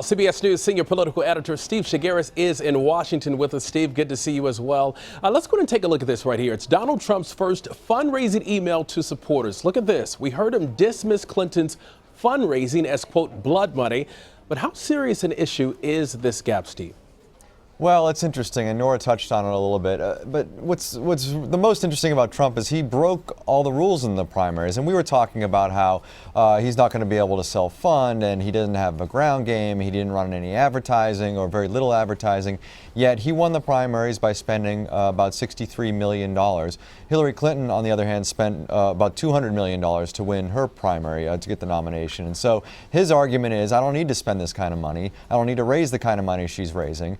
CBS News senior political editor Steve Chaggaris is in Washington with us. Steve, good to see you as well. Let's go and take a look at this right here. It's Donald Trump's first fundraising email to supporters. Look at this. We heard him dismiss Clinton's fundraising as, quote, blood money. But how serious an issue is this gap, Steve? Well, it's interesting, and Nora touched on it a little bit. But what's the most interesting about Trump is he broke all the rules in the primaries. And we were talking about how he's not going to be able to self-fund, and he doesn't have a ground game. He didn't run any advertising or very little advertising. Yet he won the primaries by spending about $63 million. Hillary Clinton, on the other hand, spent about $200 million to win her primary to get the nomination. And so his argument is, I don't need to spend this kind of money. I don't need to raise the kind of money she's raising.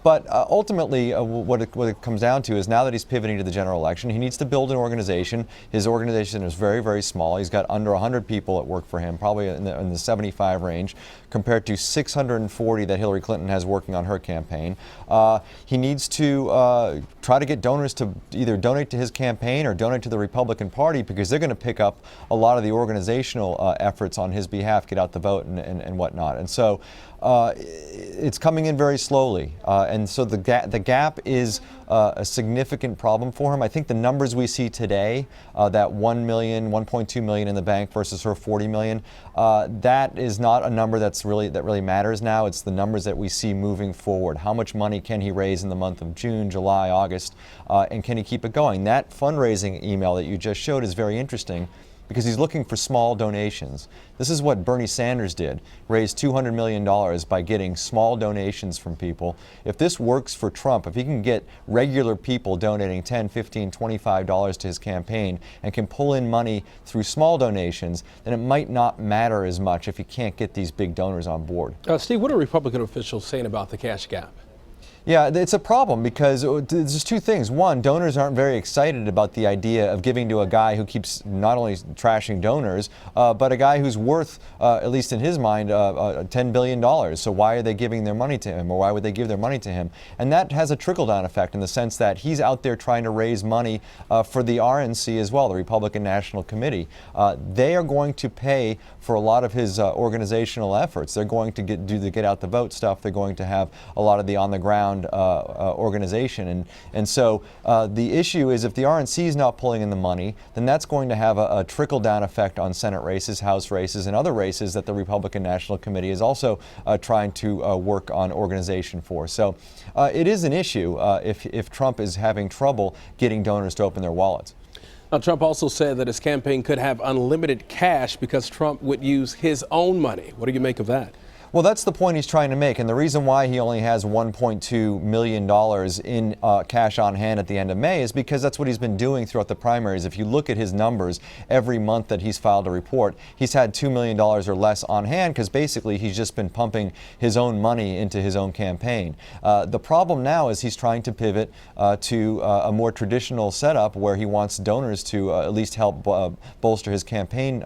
But ultimately, what it comes down to is now that he's pivoting to the general election, he needs to build an organization. His organization is very, very small. He's got under 100 people that work for him, probably in the 75 range, compared to 640 that Hillary Clinton has working on her campaign. He needs to try to get donors to either donate to his campaign or donate to the Republican Party, because they're going to pick up a lot of the organizational efforts on his behalf, get out the vote and whatnot. And so it's coming in very slowly. And so the gap is a significant problem for him. I think the numbers we see today, that 1 million, 1.2 million in the bank versus her 40 million, that is not a number that really matters now. It's the numbers that we see moving forward. How much money can he raise in the month of June, July, August, and can he keep it going? That fundraising email that you just showed is very interesting, because he's looking for small donations. This is what Bernie Sanders did, raised $200 million by getting small donations from people. If this works for Trump, if he can get regular people donating $10, $15, $25 to his campaign and can pull in money through small donations, then it might not matter as much if he can't get these big donors on board. Steve, what are Republican officials saying about the cash gap? Yeah, it's a problem because there's two things. One, donors aren't very excited about the idea of giving to a guy who keeps not only trashing donors, but a guy who's worth, at least in his mind, $10 billion. So why are they giving their money to him, or why would they give their money to him? And that has a trickle-down effect in the sense that he's out there trying to raise money for the RNC as well, the Republican National Committee. They are going to pay for a lot of his organizational efforts. They're going to do the get out the vote stuff. They're going to have a lot of the on-the-ground organization. And so the issue is, if the RNC is not pulling in the money, then that's going to have a trickle-down effect on Senate races, House races, and other races that the Republican National Committee is also trying to work on organization for. So it is an issue if Trump is having trouble getting donors to open their wallets. Now, Trump also said that his campaign could have unlimited cash because Trump would use his own money. What do you make of that? Well, that's the point he's trying to make, and the reason why he only has $1.2 million in cash on hand at the end of May is because that's what he's been doing throughout the primaries. If you look at his numbers, every month that he's filed a report, he's had $2 million or less on hand, because basically he's just been pumping his own money into his own campaign. The problem now is he's trying to pivot to a more traditional setup where he wants donors to at least help bolster his campaign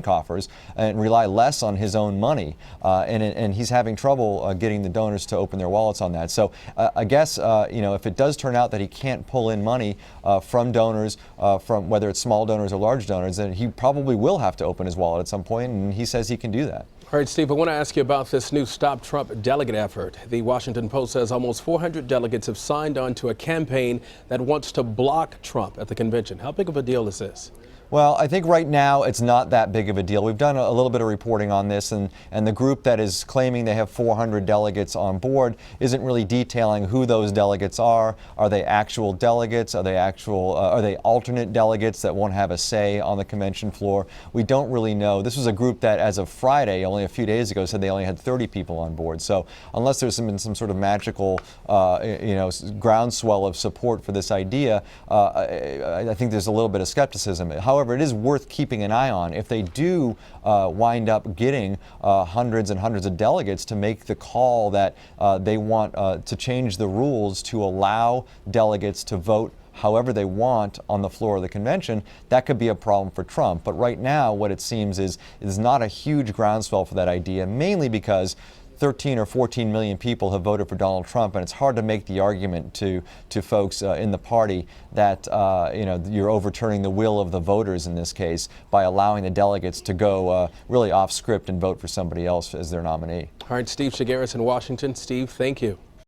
coffers and rely less on his own money. And he's having trouble getting the donors to open their wallets on that. So I guess, if it does turn out that he can't pull in money from donors, from whether it's small donors or large donors, then he probably will have to open his wallet at some point, and he says he can do that. All right, Steve, I want to ask you about this new Stop Trump delegate effort. The Washington Post says almost 400 delegates have signed on to a campaign that wants to block Trump at the convention. How big of a deal is this? Well, I think right now it's not that big of a deal. We've done a little bit of reporting on this, and the group that is claiming they have 400 delegates on board isn't really detailing who those delegates are. Are they actual delegates? Are they alternate delegates that won't have a say on the convention floor? We don't really know. This was a group that, as of Friday, only a few days ago, said they only had 30 people on board. So unless there's been some sort of magical, groundswell of support for this idea, I think there's a little bit of skepticism. However, it is worth keeping an eye on. If they do wind up getting hundreds and hundreds of delegates to make the call that they want to change the rules to allow delegates to vote however they want on the floor of the convention, that could be a problem for Trump. But right now, what it seems is not a huge groundswell for that idea, mainly because 13 or 14 million people have voted for Donald Trump, and it's hard to make the argument to folks in the party that you're overturning the will of the voters in this case by allowing the delegates to go really off script and vote for somebody else as their nominee. All right, Steve Chaggaris in Washington. Steve, thank you.